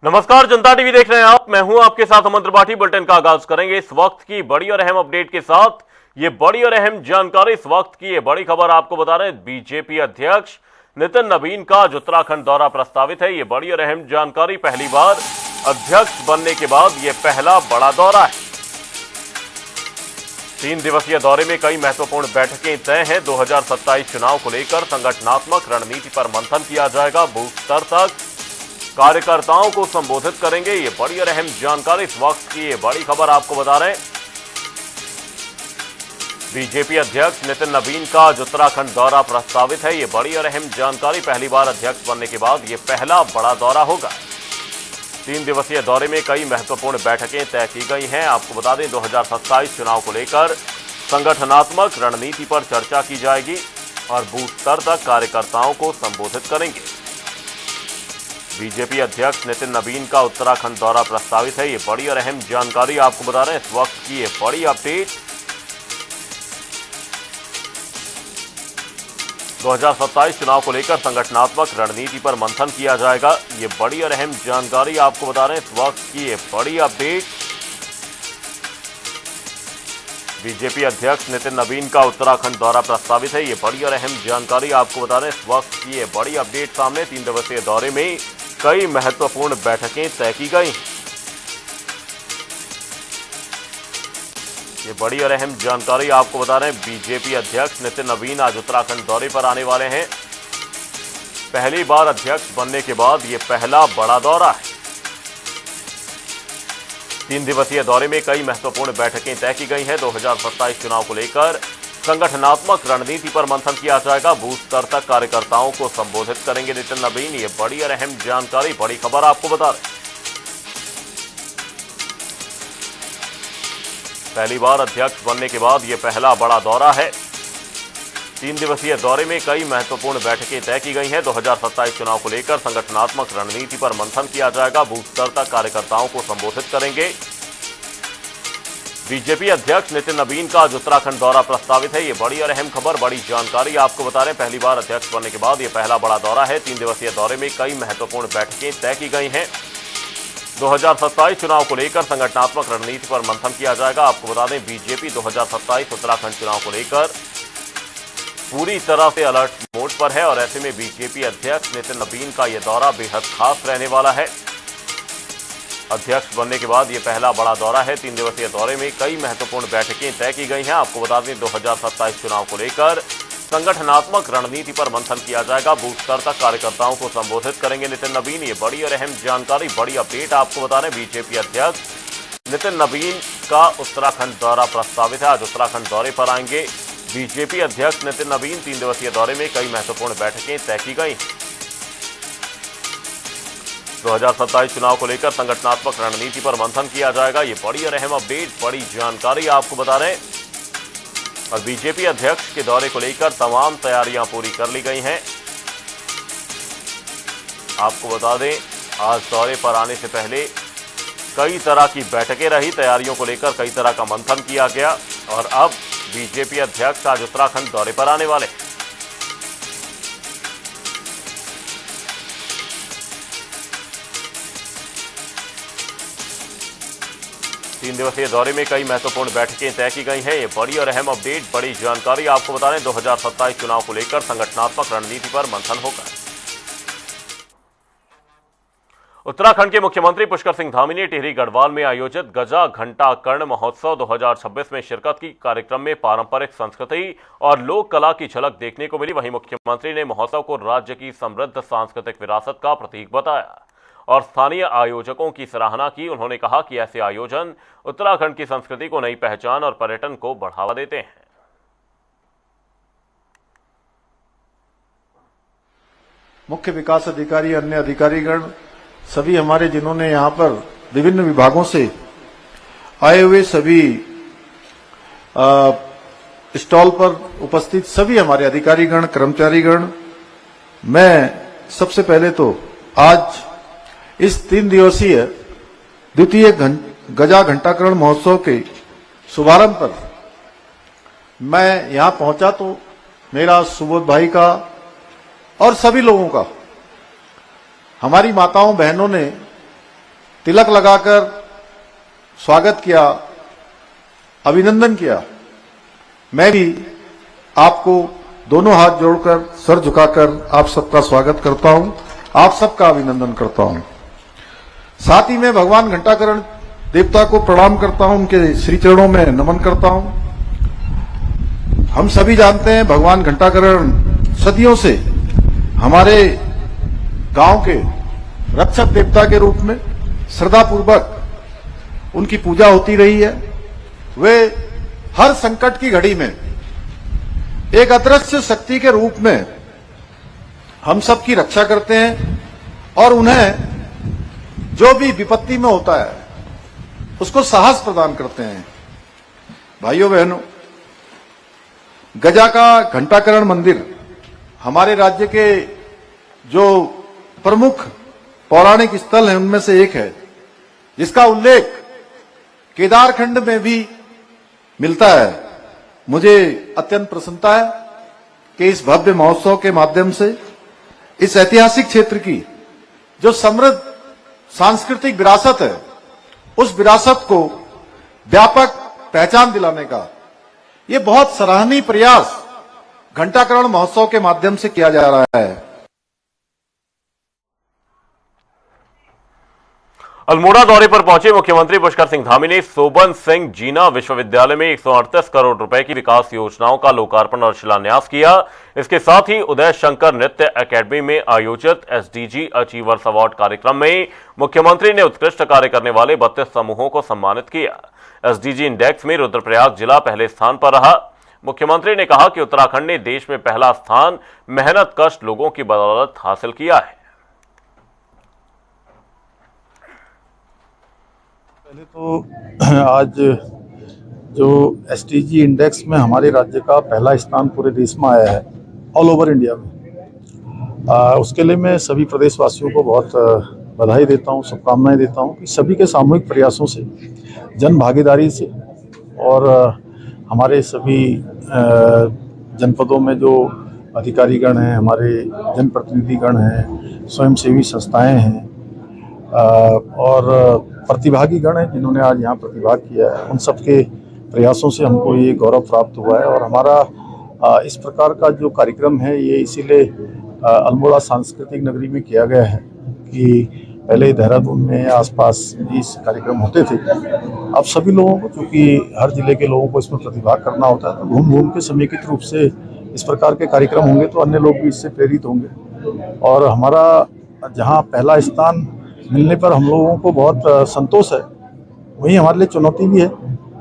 नमस्कार, जनता टीवी देख रहे हैं आप। मैं हूं आपके साथ अमन त्रिपाठी। बुलेटिन का आगाज करेंगे इस वक्त की बड़ी और अहम अपडेट के साथ। ये बड़ी और अहम जानकारी, इस वक्त की ये बड़ी खबर आपको बता रहे हैं। बीजेपी अध्यक्ष नितिन नवीन का आज उत्तराखंड दौरा प्रस्तावित है। ये बड़ी और अहम जानकारी, पहली बार अध्यक्ष बनने के बाद ये पहला बड़ा दौरा है। 3 दिवसीय दौरे में कई महत्वपूर्ण बैठकें तय हैं। 2027 चुनाव को लेकर संगठनात्मक रणनीति पर मंथन किया जाएगा। बूथ स्तर तक कार्यकर्ताओं को संबोधित करेंगे। ये बड़ी और अहम जानकारी, इस वक्त की ये बड़ी खबर आपको बता रहे हैं। बीजेपी अध्यक्ष नितिन नवीन का आज उत्तराखंड दौरा प्रस्तावित है। ये बड़ी और अहम जानकारी, पहली बार अध्यक्ष बनने के बाद ये पहला बड़ा दौरा होगा। 3 दिवसीय दौरे में कई महत्वपूर्ण बैठकें तय की गई हैं। आपको बता दें, 2027 चुनाव को लेकर संगठनात्मक रणनीति पर चर्चा की जाएगी और बूथ स्तर तक कार्यकर्ताओं को संबोधित करेंगे। बीजेपी अध्यक्ष नितिन नवीन का उत्तराखंड दौरा प्रस्तावित है। ये बड़ी और अहम जानकारी आपको बता रहे हैं, इस वक्त की ये बड़ी अपडेट। 2027 चुनाव को लेकर संगठनात्मक रणनीति पर मंथन किया जाएगा। ये बड़ी और अहम जानकारी आपको बता रहे हैं, इस वक्त की ये बड़ी अपडेट। बीजेपी अध्यक्ष नितिन नवीन का उत्तराखंड दौरा प्रस्तावित है। ये बड़ी और अहम जानकारी आपको बता रहे हैं, इस वक्त की ये बड़ी अपडेट सामने। 3 दिवसीय दौरे में कई महत्वपूर्ण बैठकें तय की गई। ये बड़ी और अहम जानकारी आपको बता रहे हैं। बीजेपी अध्यक्ष नितिन नवीन आज उत्तराखंड दौरे पर आने वाले हैं। पहली बार अध्यक्ष बनने के बाद ये पहला बड़ा दौरा है। 3 दिवसीय दौरे में कई महत्वपूर्ण बैठकें तय की गई हैं। 2027 चुनाव को लेकर संगठनात्मक रणनीति पर मंथन किया जाएगा। बूथ स्तर तक कार्यकर्ताओं को संबोधित करेंगे नितिन नवीन। ये बड़ी और अहम जानकारी, बड़ी खबर आपको बता रहे हैं। पहली बार अध्यक्ष बनने के बाद ये पहला बड़ा दौरा है। 3 दिवसीय दौरे में कई महत्वपूर्ण बैठकें तय की गई हैं। 2027 चुनाव को लेकर संगठनात्मक रणनीति पर मंथन किया जाएगा। बूथ स्तर तक कार्यकर्ताओं को संबोधित करेंगे। बीजेपी अध्यक्ष नितिन नवीन का आज उत्तराखंड दौरा प्रस्तावित है। ये बड़ी और अहम खबर, बड़ी जानकारी आपको बता रहे हैं। पहली बार अध्यक्ष बनने के बाद ये पहला बड़ा दौरा है। 3 दिवसीय दौरे में कई महत्वपूर्ण बैठकें तय की गई हैं। 2027 चुनाव को लेकर संगठनात्मक रणनीति पर मंथन किया जाएगा। आपको बता दें, बीजेपी 2027 उत्तराखंड चुनाव को लेकर पूरी तरह से अलर्ट मोड पर है और ऐसे में बीजेपी अध्यक्ष नितिन नवीन का यह दौरा बेहद खास रहने वाला है। अध्यक्ष बनने के बाद यह पहला बड़ा दौरा है। 3 दिवसीय दौरे में कई महत्वपूर्ण बैठकें तय की गई हैं। आपको बता दें, 2027 चुनाव को लेकर संगठनात्मक रणनीति पर मंथन किया जाएगा। बूथ स्तर तक कार्यकर्ताओं को संबोधित करेंगे नितिन नवीन। ये बड़ी और अहम जानकारी, बड़ी अपडेट आपको बता रहे हैं। बीजेपी अध्यक्ष नितिन नवीन का उत्तराखंड दौरा प्रस्तावित है। आज उत्तराखंड दौरे पर आएंगे बीजेपी अध्यक्ष नितिन नवीन। 3 दिवसीय दौरे में कई महत्वपूर्ण बैठकें तय की गई। 2027 चुनाव को लेकर संगठनात्मक रणनीति पर मंथन किया जाएगा। ये बड़ी और अहम अपडेट, बड़ी जानकारी आपको बता रहे हैं। और बीजेपी अध्यक्ष के दौरे को लेकर तमाम तैयारियां पूरी कर ली गई हैं। आपको बता दें, आज दौरे पर आने से पहले कई तरह की बैठकें रही। तैयारियों को लेकर कई तरह का मंथन किया गया और अब बीजेपी अध्यक्ष आज उत्तराखंड दौरे पर आने वाले। 3 दिवसीय दौरे में कई महत्वपूर्ण बैठकें तय की गई हैं। ये बड़ी और अहम अपडेट, बड़ी जानकारी आपको बता रहे हैं। 2027 चुनाव को लेकर संगठनात्मक रणनीति पर मंथन होगा। उत्तराखंड के मुख्यमंत्री पुष्कर सिंह धामी ने टिहरी गढ़वाल में आयोजित गजा घंटा कर्ण महोत्सव 2026 में शिरकत की। कार्यक्रम में पारंपरिक संस्कृति और लोक कला की झलक देखने को मिली। वहीं मुख्यमंत्री ने महोत्सव को राज्य की समृद्ध सांस्कृतिक विरासत का प्रतीक बताया और स्थानीय आयोजकों की सराहना की। उन्होंने कहा कि ऐसे आयोजन उत्तराखंड की संस्कृति को नई पहचान और पर्यटन को बढ़ावा देते हैं। मुख्य विकास अधिकारी, अन्य अधिकारीगण सभी हमारे, जिन्होंने यहाँ पर विभिन्न विभागों से आए हुए सभी स्टॉल पर उपस्थित सभी हमारे अधिकारीगण, कर्मचारीगण, मैं सबसे पहले तो आज इस 3 दिवसीय द्वितीय गजा घंटाकरण महोत्सव के शुभारंभ पर मैं यहां पहुंचा तो मेरा सुबोध भाई का और सभी लोगों का, हमारी माताओं बहनों ने तिलक लगाकर स्वागत किया, अभिनंदन किया। मैं भी आपको दोनों हाथ जोड़कर, सर झुकाकर आप सबका स्वागत करता हूं, आप सबका अभिनंदन करता हूं। साथ ही मैं भगवान घंटाकरण देवता को प्रणाम करता हूं, उनके श्री चरणों में नमन करता हूं। हम सभी जानते हैं भगवान घंटाकरण सदियों से हमारे गांव के रक्षक देवता के रूप में श्रद्धापूर्वक उनकी पूजा होती रही है। वे हर संकट की घड़ी में एक अदृश्य शक्ति के रूप में हम सब की रक्षा करते हैं और उन्हें जो भी विपत्ति में होता है उसको साहस प्रदान करते हैं। भाइयों बहनों, गजा का घंटाकरण मंदिर हमारे राज्य के जो प्रमुख पौराणिक स्थल हैं उनमें से एक है, जिसका उल्लेख केदारखंड में भी मिलता है। मुझे अत्यंत प्रसन्नता है कि इस भव्य महोत्सव के माध्यम से इस ऐतिहासिक क्षेत्र की जो समृद्ध सांस्कृतिक विरासत है, उस विरासत को व्यापक पहचान दिलाने का ये बहुत सराहनीय प्रयास घंटाकरण महोत्सव के माध्यम से किया जा रहा है। अल्मोड़ा दौरे पर पहुंचे मुख्यमंत्री पुष्कर सिंह धामी ने सोबन सिंह जीना विश्वविद्यालय में 138 करोड़ रुपए की विकास योजनाओं का लोकार्पण और शिलान्यास किया। इसके साथ ही उदय शंकर नृत्य एकेडमी में आयोजित एसडीजी अचीवर्स अवार्ड कार्यक्रम में मुख्यमंत्री ने उत्कृष्ट कार्य करने वाले 32 समूहों को सम्मानित किया। एसडीजी इंडेक्स में रुद्रप्रयाग जिला पहले स्थान पर रहा। मुख्यमंत्री ने कहा कि उत्तराखंड ने देश में पहला स्थान मेहनत कश लोगों की बदौलत हासिल किया है। पहले तो आज जो एसटीजी इंडेक्स में हमारे राज्य का पहला स्थान पूरे देश में आया है, ऑल ओवर इंडिया में, उसके लिए मैं सभी प्रदेशवासियों को बहुत बधाई देता हूं, शुभकामनाएं देता हूं कि सभी के सामूहिक प्रयासों से, जन भागीदारी से और हमारे सभी जनपदों में जो अधिकारीगण हैं, हमारे जनप्रतिनिधिगण हैं, स्वयंसेवी संस्थाएं हैं और प्रतिभागी गण हैं जिन्होंने आज यहाँ प्रतिभाग किया है, उन सबके प्रयासों से हमको ये गौरव प्राप्त हुआ है। और हमारा इस प्रकार का जो कार्यक्रम है ये इसीलिए अल्मोड़ा सांस्कृतिक नगरी में किया गया है कि पहले देहरादून में आसपास इस कार्यक्रम होते थे। अब सभी लोगों को, चूँकि हर जिले के लोगों को इसमें प्रतिभाग करना होता है, तो घूम घूम के समेकित रूप से इस प्रकार के कार्यक्रम होंगे तो अन्य लोग भी इससे प्रेरित होंगे। और हमारा जहाँ पहला स्थान मिलने पर हम लोगों को बहुत संतोष है, वहीं हमारे लिए चुनौती भी है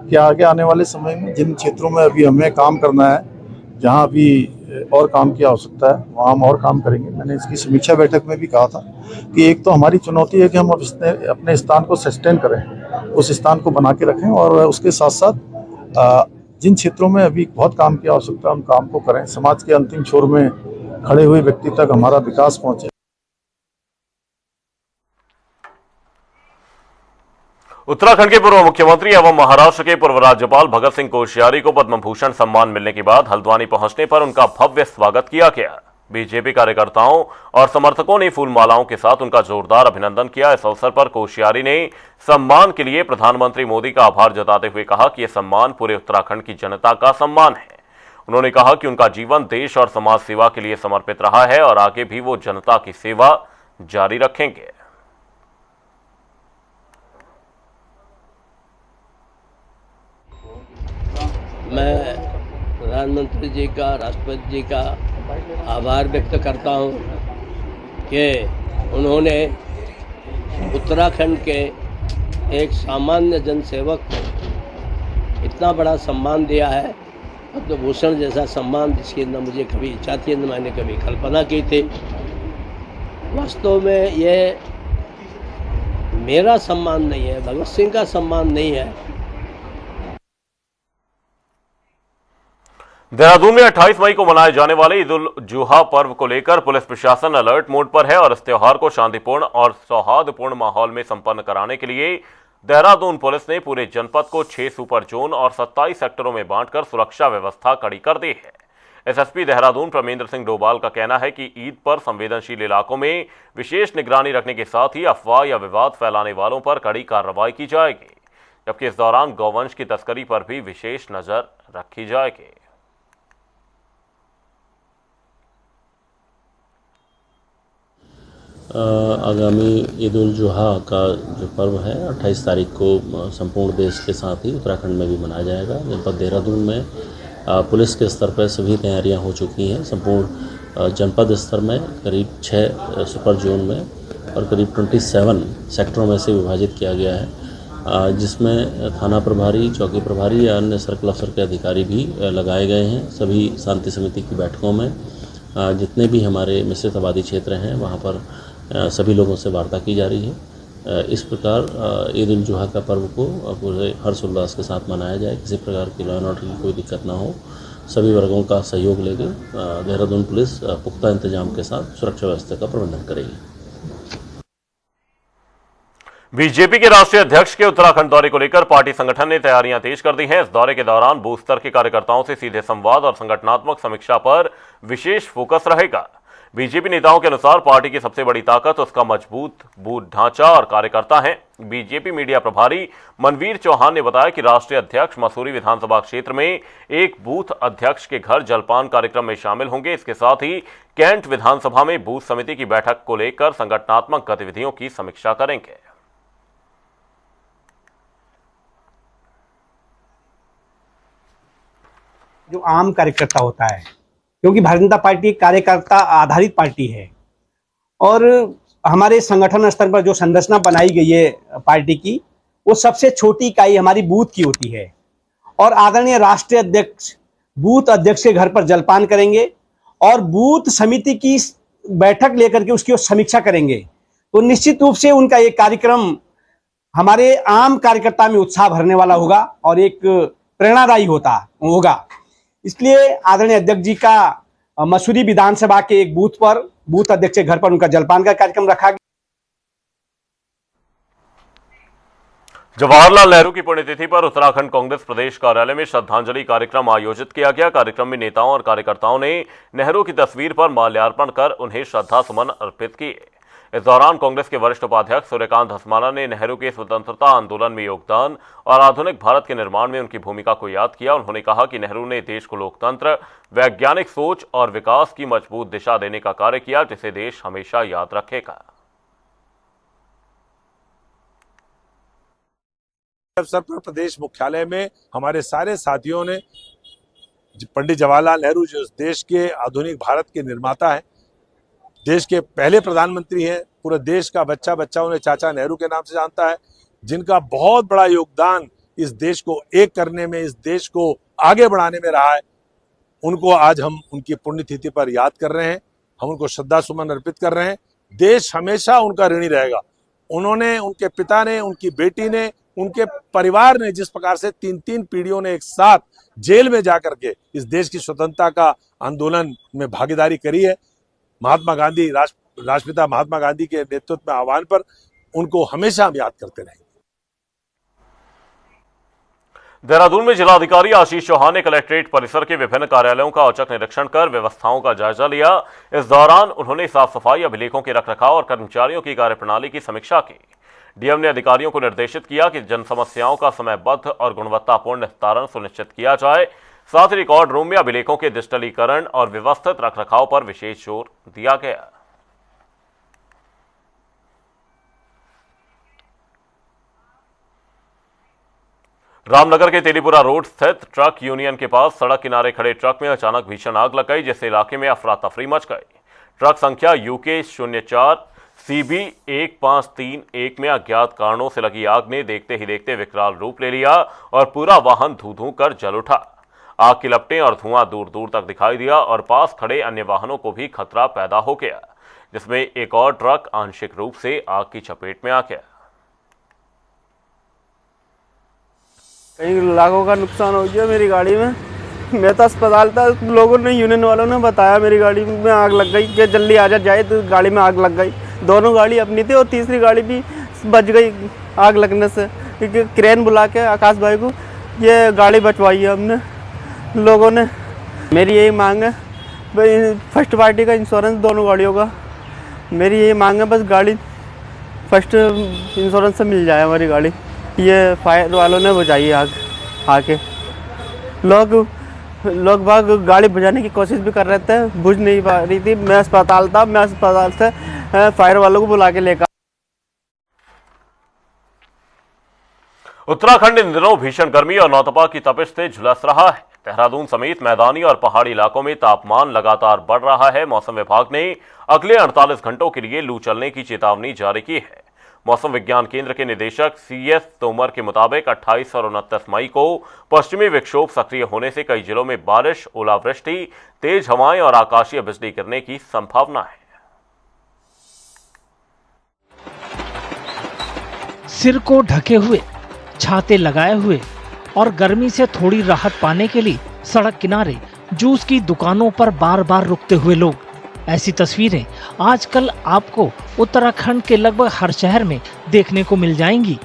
कि आगे आने वाले समय में जिन क्षेत्रों में अभी हमें काम करना है, जहां अभी और काम की आवश्यकता है, वहां हम और काम करेंगे। मैंने इसकी समीक्षा बैठक में भी कहा था कि एक तो हमारी चुनौती है कि हम अपने स्थान को सस्टेन करें, उस स्थान को बना के रखें और उसके साथ साथ जिन क्षेत्रों में अभी बहुत काम की आवश्यकता है उन काम को करें, समाज के अंतिम छोर में खड़े हुए व्यक्ति तक हमारा विकास पहुँचे। उत्तराखंड के पूर्व मुख्यमंत्री एवं महाराष्ट्र के पूर्व राज्यपाल भगत सिंह कोश्यारी को पद्म भूषण सम्मान मिलने के बाद हल्द्वानी पहुंचने पर उनका भव्य स्वागत किया गया। बीजेपी कार्यकर्ताओं और समर्थकों ने फूलमालाओं के साथ उनका जोरदार अभिनंदन किया। इस अवसर पर कोश्यारी ने सम्मान के लिए प्रधानमंत्री मोदी का आभार जताते हुए कहा कि यह सम्मान पूरे उत्तराखंड की जनता का सम्मान है। उन्होंने कहा कि उनका जीवन देश और समाज सेवा के लिए समर्पित रहा है और आगे भी वो जनता की सेवा जारी रखेंगे। मैं प्रधानमंत्री जी का, राष्ट्रपति जी का आभार व्यक्त करता हूं कि उन्होंने उत्तराखंड के एक सामान्य जनसेवक को इतना बड़ा सम्मान दिया है, पद्म भूषण जैसा सम्मान जिसकी न मुझे कभी इच्छा थी न मैंने कभी कल्पना की थी। वास्तव में ये मेरा सम्मान नहीं है, भगत सिंह का सम्मान नहीं है। देहरादून में 28 मई को मनाए जाने वाले ईद उल जुहा पर्व को लेकर पुलिस प्रशासन अलर्ट मोड पर है और इस त्योहार को शांतिपूर्ण और सौहार्दपूर्ण माहौल में संपन्न कराने के लिए देहरादून पुलिस ने पूरे जनपद को 6 सुपर जोन और 27 सेक्टरों में बांटकर सुरक्षा व्यवस्था कड़ी कर दी है। एसएसपी देहरादून प्रमेंद्र सिंह डोभाल का कहना है कि ईद पर संवेदनशील इलाकों में विशेष निगरानी रखने के साथ ही अफवाह या विवाद फैलाने वालों पर कड़ी कार्रवाई की जाएगी, जबकि इस दौरान गौवंश की तस्करी पर भी विशेष नजर रखी जाएगी। आगामी ईद उल जुहा का जो पर्व है 28 तारीख को संपूर्ण देश के साथ ही उत्तराखंड में भी मनाया जाएगा। जनपद देहरादून में पुलिस के स्तर पर सभी तैयारियां हो चुकी हैं। संपूर्ण जनपद स्तर में करीब 6 सुपर जोन में और करीब 27 सेक्टरों में से विभाजित किया गया है, जिसमें थाना प्रभारी, चौकी प्रभारी या अन्य सर्कल अफसर के अधिकारी भी लगाए गए हैं। सभी शांति समिति की बैठकों में जितने भी हमारे मिश्रित आबादी क्षेत्र हैं वहाँ पर सभी लोगों से वार्ता की जा रही है। इस प्रकार ईद उल जुहा का पर्व को पूरे हर्षोल्लास के साथ मनाया जाए, किसी प्रकार की लॉ एंड ऑर्डर की कोई दिक्कत ना हो। सभी वर्गों का सहयोग लेकर देहरादून पुलिस पुख्ता इंतजाम के साथ सुरक्षा व्यवस्था का प्रबंधन करेगी। बीजेपी के राष्ट्रीय अध्यक्ष के उत्तराखंड दौरे को लेकर पार्टी संगठन ने तैयारियां तेज कर दी हैं। इस दौरे के दौरान बूथ स्तर के कार्यकर्ताओं से सीधे संवाद और संगठनात्मक समीक्षा पर विशेष फोकस रहेगा। बीजेपी नेताओं के अनुसार पार्टी की सबसे बड़ी ताकत उसका मजबूत बूथ ढांचा और कार्यकर्ता हैं। बीजेपी मीडिया प्रभारी मनवीर चौहान ने बताया कि राष्ट्रीय अध्यक्ष मसूरी विधानसभा क्षेत्र में एक बूथ अध्यक्ष के घर जलपान कार्यक्रम में शामिल होंगे। इसके साथ ही कैंट विधानसभा में बूथ समिति की बैठक को लेकर संगठनात्मक गतिविधियों की समीक्षा करेंगे। जो आम कार्यकर्ता होता है, क्योंकि भारतीय जनता पार्टी एक कार्यकर्ता आधारित पार्टी है और हमारे संगठन स्तर पर जो संरचना बनाई गई है पार्टी की, वो सबसे छोटी इकाई हमारी बूथ की होती है और आदरणीय राष्ट्रीय अध्यक्ष बूथ अध्यक्ष के घर पर जलपान करेंगे और बूथ समिति की बैठक लेकर के उसकी समीक्षा करेंगे। तो निश्चित रूप से उनका एक कार्यक्रम हमारे आम कार्यकर्ता में उत्साह भरने वाला होगा और एक प्रेरणादायी होगा। इसलिए आदरणीय अध्यक्ष जी का मसूरी विधानसभा के एक बूथ पर बूथ अध्यक्ष के घर पर उनका जलपान का कार्यक्रम रखा गया। जवाहरलाल नेहरू की पुण्यतिथि पर उत्तराखंड कांग्रेस प्रदेश कार्यालय में श्रद्धांजलि कार्यक्रम आयोजित किया गया। कार्यक्रम में नेताओं और कार्यकर्ताओं ने नेहरू की तस्वीर पर माल्यार्पण कर उन्हें श्रद्धा सुमन अर्पित किए। इस दौरान कांग्रेस के वरिष्ठ उपाध्यक्ष सूर्यकांत धस्माना ने नेहरू के स्वतंत्रता आंदोलन में योगदान और आधुनिक भारत के निर्माण में उनकी भूमिका को याद किया। उन्होंने कहा कि नेहरू ने देश को लोकतंत्र, वैज्ञानिक सोच और विकास की मजबूत दिशा देने का कार्य किया, जिसे देश हमेशा याद रखेगा। अवसर पर प्रदेश मुख्यालय में हमारे सारे साथियों ने पंडित जवाहरलाल नेहरू जो देश के आधुनिक भारत के निर्माता हैं, देश के पहले प्रधानमंत्री हैं, पूरे देश का बच्चा बच्चा उन्हें चाचा नेहरू के नाम से जानता है, जिनका बहुत बड़ा योगदान इस देश को एक करने में, इस देश को आगे बढ़ाने में रहा है, उनको आज हम उनकी पुण्यतिथि पर याद कर रहे हैं। हम उनको श्रद्धा सुमन अर्पित कर रहे हैं। देश हमेशा उनका ऋणी रहेगा। उन्होंने, उनके पिता ने, उनकी बेटी ने, उनके परिवार ने जिस प्रकार से 3-3 पीढ़ियों ने एक साथ जेल में जाकर के इस देश की स्वतंत्रता का आंदोलन में भागीदारी करी है, महात्मा गांधी, राष्ट्रपिता महात्मा गांधी के नेतृत्व में आह्वान पर उनको हमेशा हम याद करते रहेंगे। देहरादून में जिलाधिकारी आशीष चौहान ने कलेक्ट्रेट परिसर के विभिन्न कार्यालयों का औचक निरीक्षण कर व्यवस्थाओं का जायजा लिया। इस दौरान उन्होंने साफ सफाई, अभिलेखों के रखरखाव और कर्मचारियों की कार्यप्रणाली की समीक्षा की। डीएम ने अधिकारियों को निर्देशित किया कि जन समस्याओं का समयबद्ध और गुणवत्तापूर्ण निस्तारण सुनिश्चित किया जाए। साथ ही रिकॉर्ड रूम में अभिलेखों के डिजिटलीकरण और व्यवस्थित रखरखाव पर विशेष जोर दिया गया। रामनगर के तेलीपुरा रोड स्थित ट्रक यूनियन के पास सड़क किनारे खड़े ट्रक में अचानक भीषण आग लग गई, जिससे इलाके में अफरा तफरी मच गई। ट्रक संख्या UK04 CB 1531 में अज्ञात कारणों से लगी आग ने देखते ही देखते विकराल रूप ले लिया और पूरा वाहन धू-धू कर जल उठा। आग की लपटें और धुआं दूर दूर तक दिखाई दिया और पास खड़े अन्य वाहनों को भी खतरा पैदा हो गया, जिसमें एक और ट्रक आंशिक रूप से आग की चपेट में आ गया। कई लाखों का नुकसान हो गया मेरी गाड़ी में। मैं तो अस्पताल था, लोगों ने, यूनियन वालों ने बताया मेरी गाड़ी में आग लग गई, कि जल्दी आ जाए, तो गाड़ी में आग लग गई। दोनों गाड़ी अपनी थी और तीसरी गाड़ी भी बच गई आग लगने से, क्योंकि क्रेन बुला के आकाश भाई को ये गाड़ी बचवाई है हमने। लोगों ने मेरी यही मांग है भाई, फर्स्ट पार्टी का इंश्योरेंस दोनों गाड़ियों का, मेरी यही मांग है बस गाड़ी फर्स्ट इंश्योरेंस से मिल जाए हमारी गाड़ी। ये फायर वालों ने बुझाई आग आके, लोग बाग गाड़ी बुझाने की कोशिश भी कर रहे थे, बुझ नहीं पा रही थी। मैं अस्पताल था, मैं अस्पताल से फायर वालों को बुला के लेकर। उत्तराखंड इन दिनों भीषण गर्मी और नौतपा की तपिश से झुलस रहा है। देहरादून समेत मैदानी और पहाड़ी इलाकों में तापमान लगातार बढ़ रहा है। मौसम विभाग ने अगले 48 घंटों के लिए लू चलने की चेतावनी जारी की है। मौसम विज्ञान केंद्र के निदेशक CS तोमर के मुताबिक 28 और 29 मई को पश्चिमी विक्षोभ सक्रिय होने से कई जिलों में बारिश, ओलावृष्टि, तेज हवाएं और आकाशीय बिजली गिरने की संभावना है। सिर को ढके हुए, छाते लगाए हुए और गर्मी से थोड़ी राहत पाने के लिए सड़क किनारे जूस की दुकानों पर बार बार रुकते हुए लोग। ऐसी तस्वीरें आजकल आपको उत्तराखंड के लगभग हर शहर में देखने को मिल जाएंगी।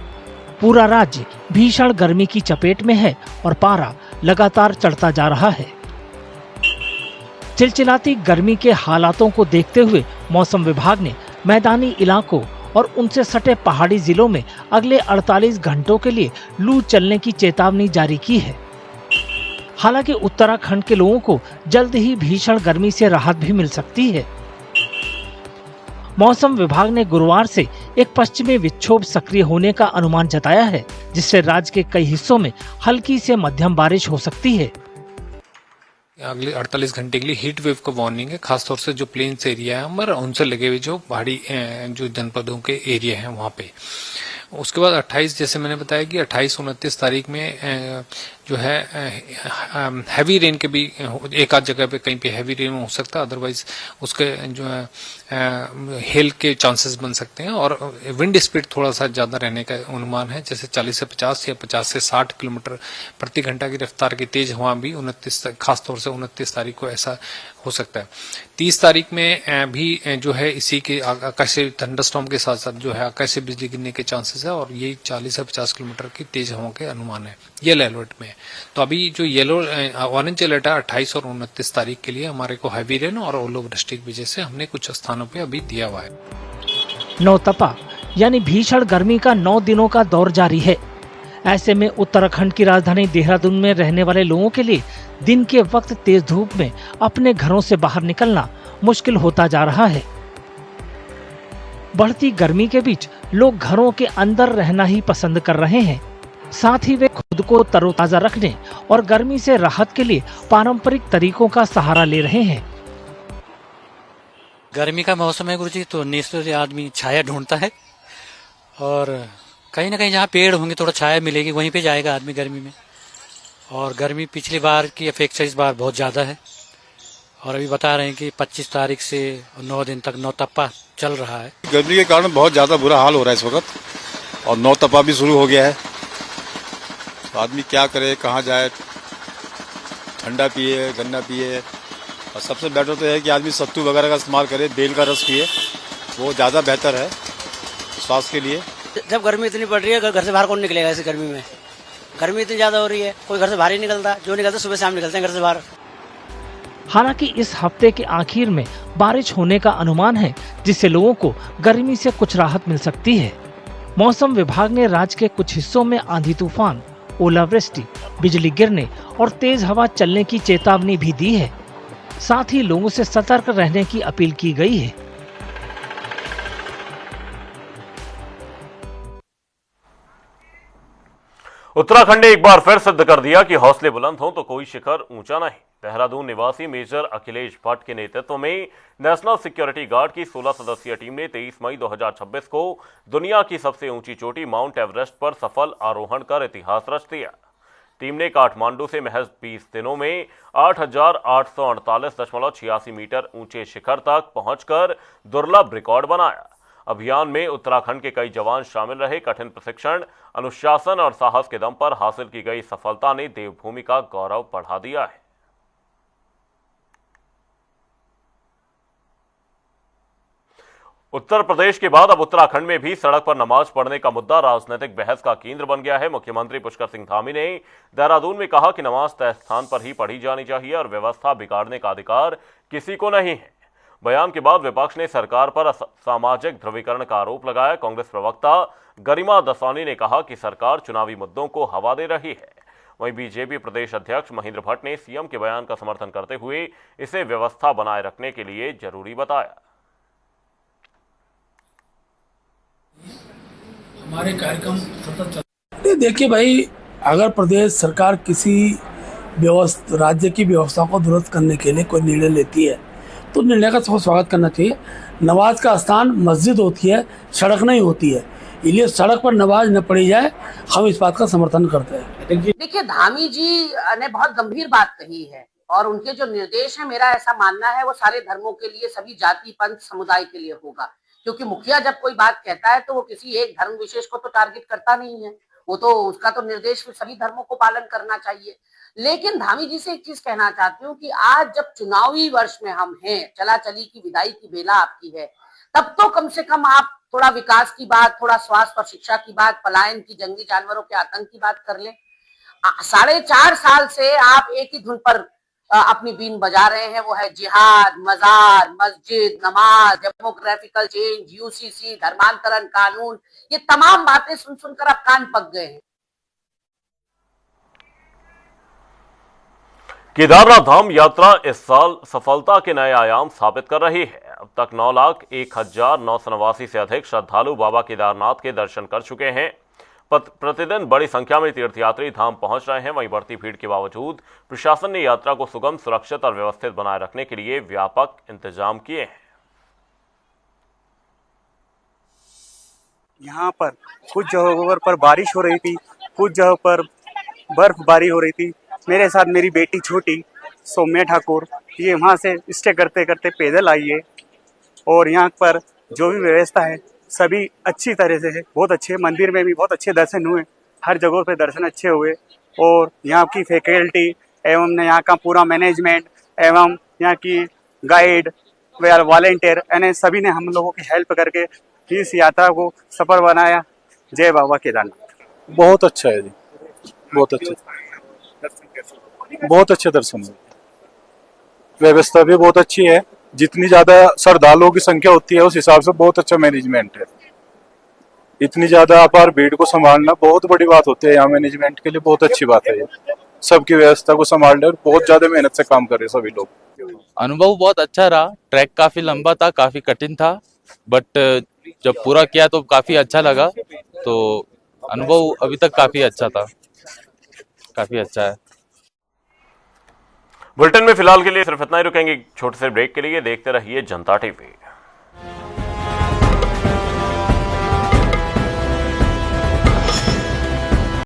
पूरा राज्य भीषण गर्मी की चपेट में है और पारा लगातार चढ़ता जा रहा है। चिलचिलाती गर्मी के हालातों को देखते हुए मौसम विभाग ने मैदानी इलाकों और उनसे सटे पहाड़ी जिलों में अगले 48 घंटों के लिए लू चलने की चेतावनी जारी की है। हालांकि उत्तराखंड के लोगों को जल्द ही भीषण गर्मी से राहत भी मिल सकती है। मौसम विभाग ने गुरुवार से एक पश्चिमी विक्षोभ सक्रिय होने का अनुमान जताया है, जिससे राज्य के कई हिस्सों में हल्की से मध्यम बारिश हो सकती है। अगले 48 घंटे के लिए हीट वेव का वार्निंग है, खासतौर से जो प्लेन्स एरिया है हमारे उनसे लगे हुए जो पहाड़ी जो जनपदों के एरिया हैं वहाँ पे। उसके बाद 28, जैसे मैंने बताया कि 28-29 तारीख में जो है हैवी रेन के भी एक आध जगह पे कहीं पे हैवी रेन हो सकता है, अदरवाइज उसके जो है हेल के चांसेस बन सकते हैं। और विंड स्पीड थोड़ा सा ज्यादा रहने का अनुमान है, जैसे 40 से 50 या 50 से 60 किलोमीटर प्रति घंटा की रफ्तार की तेज हवा भी 29 खासतौर से 29 तारीख को ऐसा हो सकता है। 30 तारीख में भी जो है इसी के आकाशीय थंडरस्टॉर्म के साथ साथ जो है आकाशीय बिजली गिरने के चांसेस है और ये 40 से 50 किलोमीटर की तेज हवा के अनुमान है। येलो अलर्ट में तो अभी जो येलो ऑरेंज अलर्ट है 28 और 29 तारीख के लिए हमारे को हैवी रेन और ओलावृष्टि की वजह से हमने कुछ स्थानों पे अभी दिया हुआ है। नौतपा यानी भीषण गर्मी का 9 दिनों का दौर जारी है। ऐसे में उत्तराखंड की राजधानी देहरादून में रहने वाले लोगों के लिए दिन के वक्त तेज धूप में अपने घरों से बाहर निकलना मुश्किल होता जा रहा है। बढ़ती गर्मी के बीच लोग घरों के अंदर रहना ही पसंद कर रहे हैं। साथ ही वे खुद को तरोताजा रखने और गर्मी से राहत के लिए पारंपरिक तरीकों का सहारा ले रहे हैं। गर्मी का मौसम है गुरुजी, तो नेचुरली आदमी छाया ढूंढता है और कहीं ना कहीं जहाँ पेड़ होंगे थोड़ा छाया मिलेगी वहीं पे जाएगा आदमी गर्मी में। और गर्मी पिछली बार की अपेक्षा इस बार बहुत ज़्यादा है और अभी बता रहे हैं कि 25 तारीख से 9 दिन तक नौतपा चल रहा है। गर्मी के कारण बहुत ज़्यादा बुरा हाल हो रहा है इस वक्त और नौतपा भी शुरू हो गया है। तो आदमी क्या करे, कहाँ जाए, ठंडा पिए, गन्ना पिए और सबसे बेटर तो है कि आदमी सत्तू वगैरह का इस्तेमाल करे, बेल का रस पिए, वो ज़्यादा बेहतर है स्वास्थ्य के लिए। जब गर्मी इतनी बढ़ रही है घर से बाहर कौन निकलेगा? ऐसी गर्मी में गर्मी इतनी ज्यादा हो रही है, कोई घर से बाहर ही निकलता। जो निकलता सुबह शाम निकलते हैं घर से बाहर। हालांकि इस हफ्ते के आखिर में बारिश होने का अनुमान है, जिससे लोगों को गर्मी से कुछ राहत मिल सकती है। मौसम विभाग ने राज्य के कुछ हिस्सों में आंधी तूफान, ओलावृष्टि, बिजली गिरने और तेज हवा चलने की चेतावनी भी दी है। साथ ही लोगों से सतर्क रहने की अपील की गई है। उत्तराखंड ने एक बार फिर सिद्ध कर दिया कि हौसले बुलंद हों तो कोई शिखर ऊंचा नहीं। देहरादून निवासी मेजर अखिलेश भट्ट के नेतृत्व में नेशनल सिक्योरिटी गार्ड की 16 सदस्यीय टीम ने 23 मई 2026 को दुनिया की सबसे ऊंची चोटी माउंट एवरेस्ट पर सफल आरोहण कर इतिहास रच दिया। टीम ने काठमांडू से महज 20 दिनों में 8,848.86 मीटर ऊंचे शिखर तक पहुंचकर दुर्लभ रिकॉर्ड बनाया। अभियान में उत्तराखंड के कई जवान शामिल रहे। कठिन प्रशिक्षण, अनुशासन और साहस के दम पर हासिल की गई सफलता ने देवभूमि का गौरव बढ़ा दिया है। उत्तर प्रदेश के बाद अब उत्तराखंड में भी सड़क पर नमाज पढ़ने का मुद्दा राजनीतिक बहस का केंद्र बन गया है। मुख्यमंत्री पुष्कर सिंह धामी ने देहरादून में कहा कि नमाज तय स्थान पर ही पढ़ी जानी चाहिए और व्यवस्था बिगाड़ने का अधिकार किसी को नहीं है। बयान के बाद विपक्ष ने सरकार पर सामाजिक ध्रुवीकरण का आरोप लगाया। कांग्रेस प्रवक्ता गरिमा दसानी ने कहा कि सरकार चुनावी मुद्दों को हवा दे रही है। वहीं बीजेपी प्रदेश अध्यक्ष महेंद्र भट्ट ने सीएम के बयान का समर्थन करते हुए इसे व्यवस्था बनाए रखने के लिए जरूरी बताया। हमारे कार्यक्रम सतत चल। देखिए भाई, अगर प्रदेश सरकार किसी राज्य की व्यवस्था को दुरुस्त करने के लिए कोई निर्णय लेती है तो निर्णय का सबको स्वागत करना चाहिए। नमाज का स्थान मस्जिद होती है, सड़क नहीं होती है, इसलिए सड़क पर नमाज न पढ़ी जाए, हम इस बात का समर्थन करते हैं। देखिए, धामी जी ने बहुत गंभीर बात कही है और उनके जो निर्देश है, मेरा ऐसा मानना है वो सारे धर्मों के लिए, सभी जाति पंथ समुदाय के लिए होगा। क्योंकि मुखिया जब कोई बात कहता है तो वो किसी एक धर्म विशेष को तो टारगेट करता नहीं है, वो तो उसका तो निर्देश सभी धर्मों को पालन करना चाहिए। लेकिन धामी जी से एक चीज कहना चाहती हूँ कि आज जब चुनावी वर्ष में हम हैं, चला चली की विदाई की बेला आपकी है, तब तो कम से कम आप थोड़ा विकास की बात, थोड़ा स्वास्थ्य और शिक्षा की बात, पलायन की, जंगली जानवरों के आतंक की बात कर लें। 4.5 साल से आप एक ही धुन पर अपनी बीन बजा रहे हैं, वो है जिहाद, मजार, मस्जिद, नमाज, डेमोग्राफिकल चेंज, यूसीसी, धर्मांतरण कानून, ये तमाम बातें सुन सुनकर आप कान पक गए हैं। केदारनाथ धाम यात्रा इस साल सफलता के नए आयाम स्थापित कर रही है। अब तक 9,01,989 से अधिक श्रद्धालु बाबा केदारनाथ के दर्शन कर चुके हैं। प्रतिदिन बड़ी संख्या में तीर्थयात्री धाम पहुंच रहे हैं। वहीं बढ़ती भीड़ के बावजूद प्रशासन ने यात्रा को सुगम, सुरक्षित और व्यवस्थित बनाए रखने के लिए व्यापक इंतजाम किए हैं। यहाँ पर कुछ जगहों पर बारिश हो रही थी, कुछ जगहों पर बर्फबारी हो रही थी। मेरे साथ मेरी बेटी छोटी सौम्या ठाकुर, ये वहाँ से स्टे करते करते पैदल आई है और यहाँ पर जो भी व्यवस्था है सभी अच्छी तरह से है, बहुत अच्छे। मंदिर में भी बहुत अच्छे दर्शन हुए, हर जगह पे दर्शन अच्छे हुए और यहाँ की फैकल्टी एवं यहाँ का पूरा मैनेजमेंट एवं यहाँ की गाइड, वॉलेंटियर, यानी सभी ने हम लोगों की हेल्प करके इस यात्रा को सफल बनाया। जय बाबा केदारनाथ। बहुत अच्छा है जी, बहुत अच्छा, बहुत अच्छे दर्शन हुए। व्यवस्था भी बहुत अच्छी है, जितनी ज्यादा श्रद्धालुओं की संख्या होती है उस हिसाब से बहुत अच्छा मैनेजमेंट है। इतनी ज्यादा अपार भीड़ को संभालना बहुत बड़ी बात होती है, यहाँ मैनेजमेंट के लिए बहुत अच्छी बात है। ये सबकी व्यवस्था को संभालने और बहुत ज्यादा मेहनत से काम कर रहे सभी लोग। अनुभव बहुत अच्छा रहा। ट्रैक काफी लंबा था, काफी कठिन था, बट जब पूरा किया तो काफी अच्छा लगा। तो अनुभव अभी तक काफी अच्छा था, काफी अच्छा है। बुलेटिन में फिलहाल के लिए सिर्फ इतना ही रुकेंगे, छोटे से ब्रेक के लिए। देखते रहिए जनता टीवी।